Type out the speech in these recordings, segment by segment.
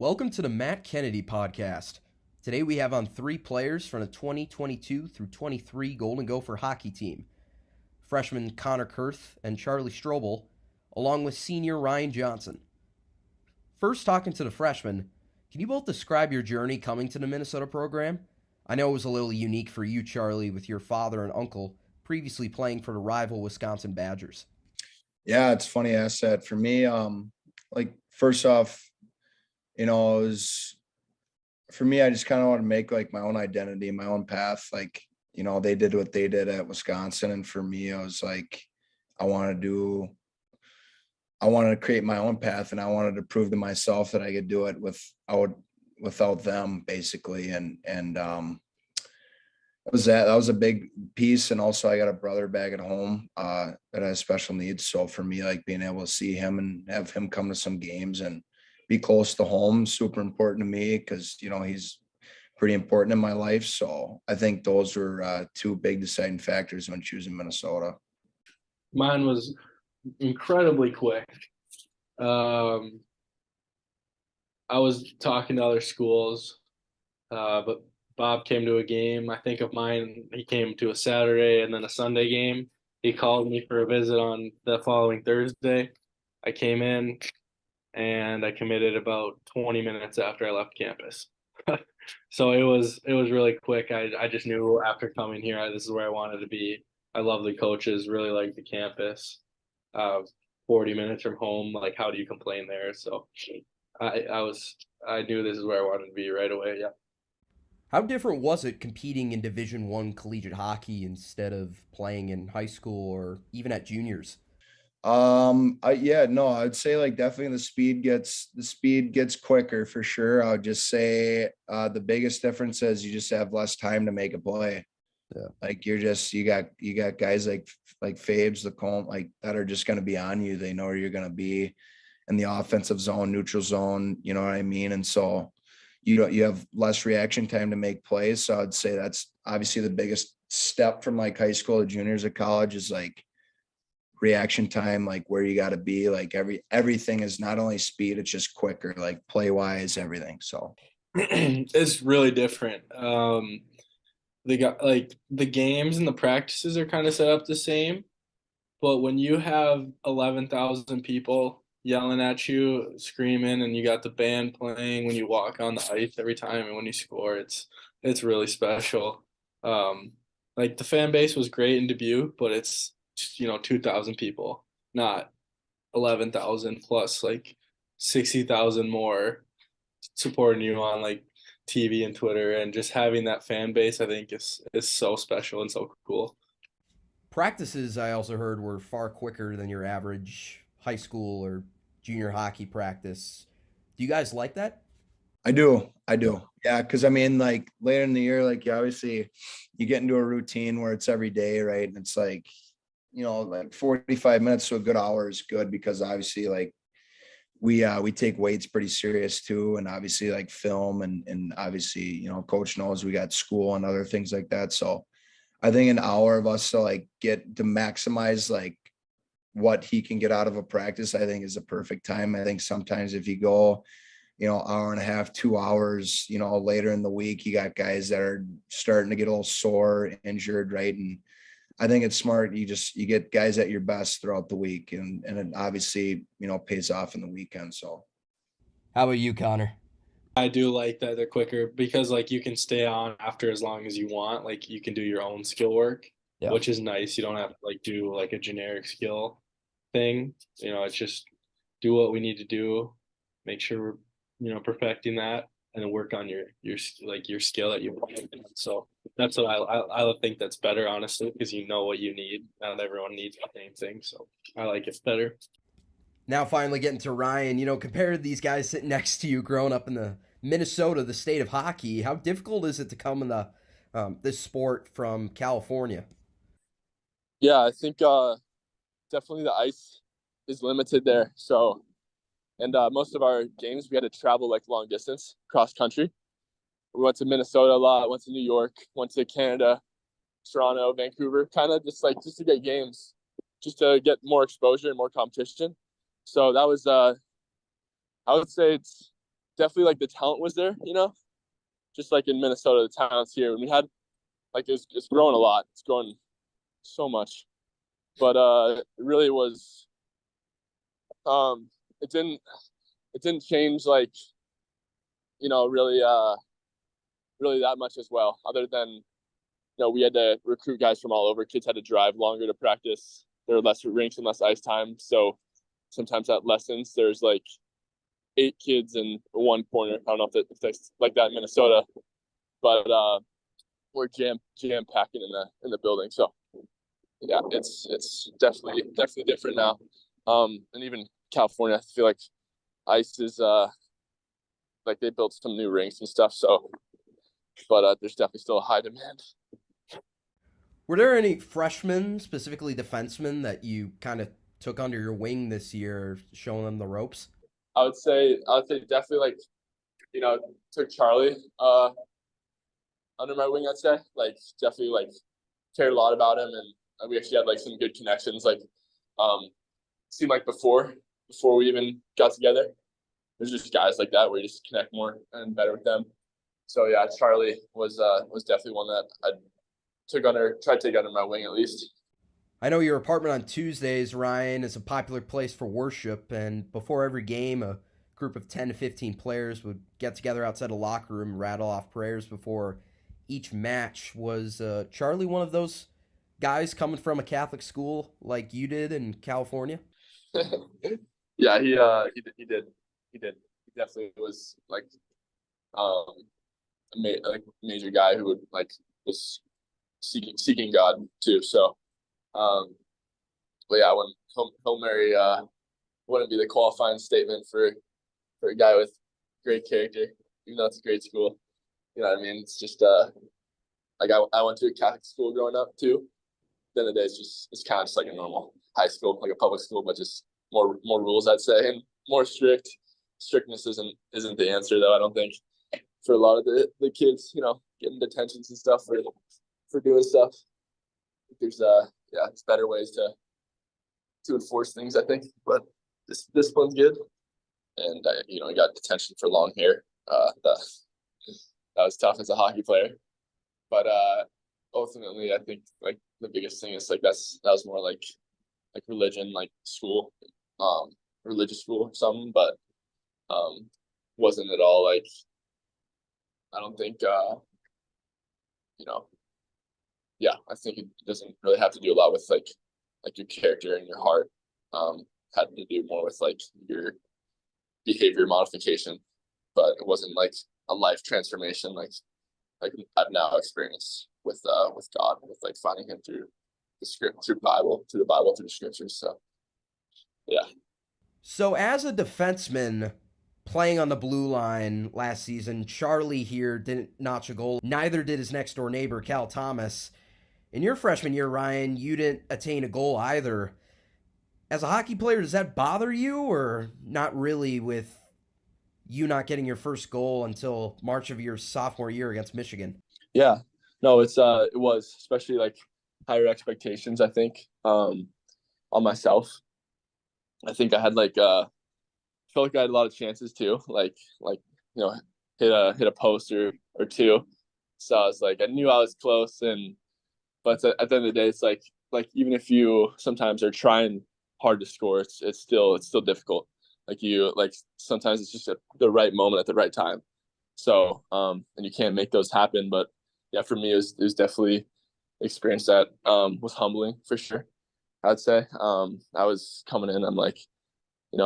Welcome to the Matt Kennedy podcast. Today we have on three players from the 2022 through 23 Golden Gopher hockey team. Freshmen Kurth and Charlie Strobel, along with senior Ryan Johnson. First, talking to the freshmen, can you both describe your journey coming to the Minnesota program? I know it was a little unique for you, Charlie, with your father and uncle previously playing for the rival Wisconsin Badgers. Yeah, it's funny I asked that. For me, first off, it was for me, I just kind of want to make like my own identity, my own path. They did what they did at Wisconsin. And for me, I was like, I wanted to create my own path, and I wanted to prove to myself that I could do it without them, basically. That was a big piece. And also I got a brother back at home that has special needs. So for me, like being able to see him and have him come to some games and be close to home, super important to me because, he's pretty important in my life. So I think those were two big deciding factors when choosing Minnesota. Mine was incredibly quick. I was talking to other schools, but Bob came to a game. I think of mine, he came to a Saturday and then a Sunday game. He called me for a visit on the following Thursday. I came in and I committed about 20 minutes after I left campus. So it was really quick. I just knew after coming here, this is where I wanted to be. I love the coaches, really like the campus. 40 minutes from home, like how do you complain there? So I knew this is where I wanted to be right away. Yeah. How different was it competing in Division I collegiate hockey instead of playing in high school or even at juniors? I'd say like definitely the speed gets quicker for sure. I would just say the biggest difference is you just have less time to make a play. Yeah. Like you got guys like Fabes, the Colm, like that are just going to be on you. They know where you're going to be in the offensive zone, neutral zone, you know what I mean? And so you have less reaction time to make plays. So I'd say that's obviously the biggest step from like high school to juniors at college is like reaction time, like where you got to be. Like everything is not only speed, it's just quicker, like play wise, everything. So it's really different. They got like the games and the practices are kind of set up the same, but when you have 11,000 people yelling at you, screaming, and you got the band playing when you walk on the ice every time and when you score, it's really special. Like the fan base was great in Dubuque, but it's 2,000 people, not 11,000 plus like 60,000 more supporting you on like TV and Twitter, and just having that fan base, I think is so special and so cool. Practices, I also heard, were far quicker than your average high school or junior hockey practice. Do you guys like that? I do. Yeah. Cause I mean, like later in the year, like you get into a routine where it's every day, right? And it's like, like 45 minutes to a good hour is good because obviously like we take weights pretty serious too. And obviously like film and obviously, coach knows we got school and other things like that. So I think an hour of us to like get to maximize like what he can get out of a practice, I think is a perfect time. I think sometimes if you go, hour and a half, 2 hours, later in the week, you got guys that are starting to get a little sore, injured, right? And I think it's smart. You get guys at your best throughout the week, and it obviously, pays off in the weekend. So How about you, Connor? I do like that they're quicker because like you can stay on after as long as you want. Like you can do your own skill work, Yeah. which is nice. You don't have to like do like a generic skill thing. It's just do what we need to do, make sure we're perfecting that, and then work on your skill that you want. So that's what I think that's better, honestly, because you know what you need. Not everyone needs the same thing, so I like it better. Now, finally getting to Ryan, compared to these guys sitting next to you, growing up in the Minnesota, the state of hockey, how difficult is it to come in the this sport from California? Yeah, I think definitely the ice is limited there. So, and most of our games we had to travel like long distance cross country. We went to Minnesota a lot, went to New York, went to Canada, Toronto, Vancouver, kind of just to get games, just to get more exposure and more competition. So that was I would say it's definitely like the talent was there, just like in Minnesota, the talent's here. And we had like it's growing a lot. It's growing so much, but it really was. It didn't change like really really that much as well. Other than we had to recruit guys from all over. Kids had to drive longer to practice. There were less rinks and less ice time, so sometimes at lessons there's like 8 kids in one corner. I don't know if that's like that in Minnesota, but we're jam packing in the building. So yeah, it's definitely different now. And even California, I feel like ice is like they built some new rinks and stuff. So, but there's definitely still a high demand. Were there any freshmen, specifically defensemen, that you kind of took under your wing this year, showing them the ropes? I would say definitely like took Charlie under my wing. I'd say like definitely like cared a lot about him, and we actually had like some good connections. Like seemed like before we even got together, there's just guys like that where you just connect more and better with them. So yeah, Charlie was definitely one that I tried to take under my wing at least. I know your apartment on Tuesdays, Ryan, is a popular place for worship, and before every game, a group of 10 to 15 players would get together outside a locker room and rattle off prayers before each match. Was Charlie one of those guys coming from a Catholic school like you did in California? Yeah, he did. He definitely was like a major guy who would like was seeking God too. So, but yeah, when Hail Mary wouldn't be the qualifying statement for a guy with great character, even though it's a great school. You know what I mean? It's just like I went to a Catholic school growing up too. At the end of the day, it's kind of just like a normal high school, like a public school, but just more rules, I'd say, and more strict. Strictness isn't the answer though. I don't think for a lot of the kids, getting detentions and stuff for doing stuff. There's it's better ways to enforce things, I think. But this one's good, and I got detention for long hair. That was tough as a hockey player, but ultimately, I think like the biggest thing is like that was more like religion, like school, religious school or something, but wasn't at all like I don't think I think it doesn't really have to do a lot with like your character and your heart. Had to do more with like your behavior modification, but it wasn't like a life transformation like I've now experienced with God, with like finding him through the Bible, through the scriptures. So yeah. So as a defenseman playing on the blue line last season, Charlie here didn't notch a goal. Neither did his next door neighbor, Cal Thomas. In your freshman year, Ryan, you didn't attain a goal either. As a hockey player, does that bother you, or not really, with you not getting your first goal until March of your sophomore year against Michigan? Yeah, no, it was especially like higher expectations, I think, on myself. I think I had felt like I had a lot of chances too, hit a post or two. So I was like, I knew I was close, but at the end of the day, it's like even if you sometimes are trying hard to score, it's still difficult. Sometimes it's just the right moment at the right time. So and you can't make those happen. But yeah, for me, it was definitely experience that was humbling for sure. I'd say I was coming in, I'm like,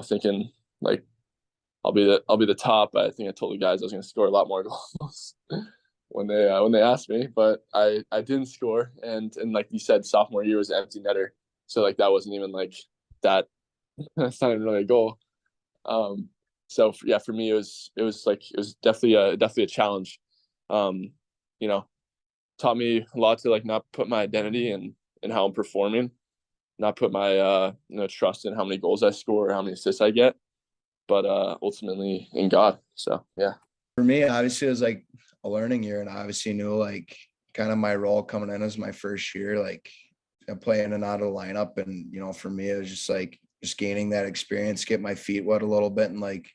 thinking like I'll be the top. I think I told the guys I was going to score a lot more goals when they asked me, but I didn't score. And like you said, sophomore year was an empty netter, so like that wasn't even like that. That's not even really a goal. So yeah, for me, it was definitely a challenge. Taught me a lot to like not put my identity in how I'm performing, not put my trust in how many goals I score or how many assists I get, but ultimately in God. So yeah. For me, obviously it was like a learning year, and I obviously knew like kind of my role coming in as my first year, like playing in and out of the lineup. And, for me, it was just gaining that experience, get my feet wet a little bit, and like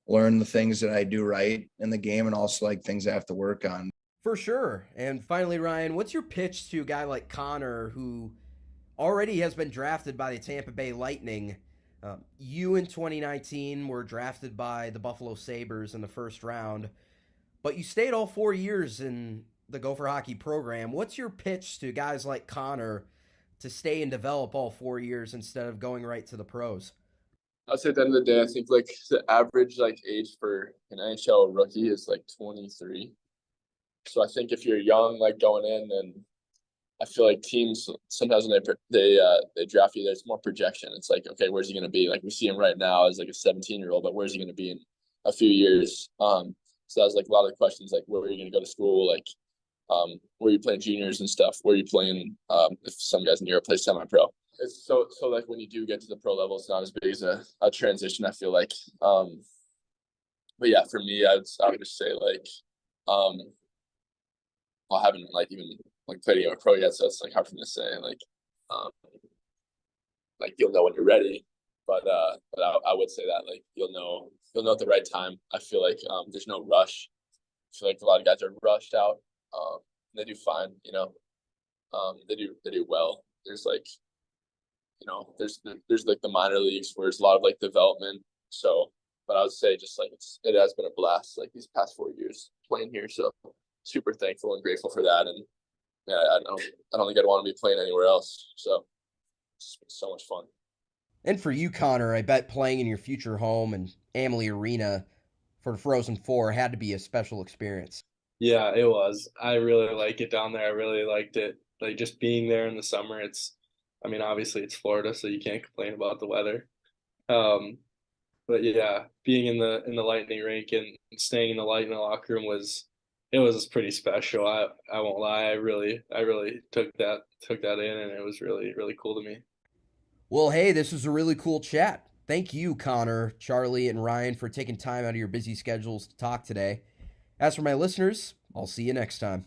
learn the things that I do right in the game and also like things I have to work on. For sure. And finally, Ryan, what's your pitch to a guy like Connor who already has been drafted by the Tampa Bay Lightning? You in 2019 were drafted by the Buffalo Sabres in the first round, but you stayed all 4 years in the Gopher Hockey program. What's your pitch to guys like Connor to stay and develop all 4 years instead of going right to the pros? I'd say at the end of the day, I think like the average like age for an NHL rookie is like 23. So I think if you're young, like going in, and I feel like teams sometimes when they draft you, there's more projection. It's like, okay, where's he going to be? Like we see him right now as like a 17-year-old, but where's he going to be in a few years? So that was like a lot of the questions, like where are you going to go to school? Like, where are you playing juniors and stuff? Where are you playing? If some guys in Europe play semi-pro. It's so like when you do get to the pro level, it's not as big as a transition, I feel like. But yeah, for me, I would just say like, I haven't like even like played a game of pro yet, so it's like hard for me to say. Like you'll know when you're ready, but I would say that like you'll know at the right time. I feel like there's no rush. I feel like a lot of guys are rushed out. They do fine, you know. They do well. There's like, you know, there's like the minor leagues where there's a lot of like development. So, but I would say just like it has been a blast like these past 4 years playing here. So super thankful and grateful for that. And yeah, I don't think I'd want to be playing anywhere else. So it's been so much fun. And for you, Connor, I bet playing in your future home and Amalie Arena for the Frozen Four had to be a special experience. Yeah, it was. I really like it down there. I really liked it. Like just being there in the summer. I mean, obviously it's Florida, so you can't complain about the weather. But yeah, being in the Lightning rink and staying in the Lightning locker room was pretty special. I won't lie. I really took that in, and it was really cool to me. Well, hey, this was a really cool chat. Thank you, Connor, Charlie, and Ryan, for taking time out of your busy schedules to talk today. As for my listeners, I'll see you next time.